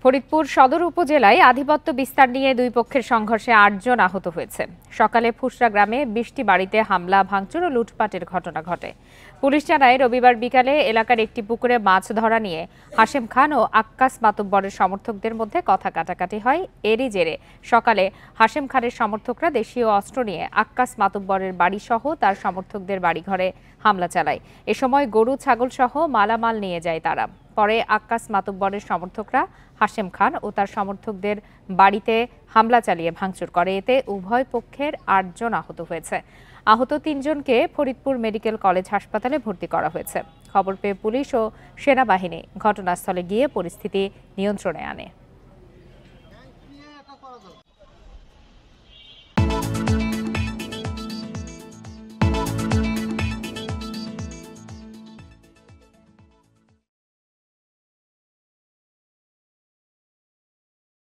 ফরিদপুর সদর উপজেলায় আধিপত্য বিস্তার নিয়ে দুই পক্ষের সংঘর্ষে ৮ জন আহত হয়েছে। সকালে ফুসরা গ্রামে ২০টি বাড়িতে হামলা, ভাঙচুর ও লুটপাটের ঘটনা ঘটে। পুলিশ জানায়, রবিবার বিকালে এলাকার একটি পুকুরে মাছ ধরা নিয়ে হাশেম খান ও আক্কাস মাতুব্বরের সমর্থকদের মধ্যে কথা কাটাকাটি হয়। এরই জেরে সকালে হাশেম খানের সমর্থকরা দেশীয় অস্ত্র নিয়ে আক্কাস মাতুব্বরের বাড়িসহ তার সমর্থকদের বাড়িঘরে হামলা চালায়। এ সময় গরু, ছাগল সহ মালামাল নিয়ে যায় তারা। পরে আক্কাস মাতুব্বরের সমর্থকরা হাশেম খান ও তার সমর্থকদের বাড়িতে হামলা চালিয়ে ভাঙচুর করে। এতে উভয় পক্ষের ৮ জন আহত হয়েছে। আহত ৩ জনকে ফরিদপুর মেডিকেল কলেজ হাসপাতালে ভর্তি করা হয়েছে। খবর পেয়ে পুলিশ ও সেনাবাহিনী ঘটনাস্থলে গিয়ে পরিস্থিতি নিয়ন্ত্রণে আনে।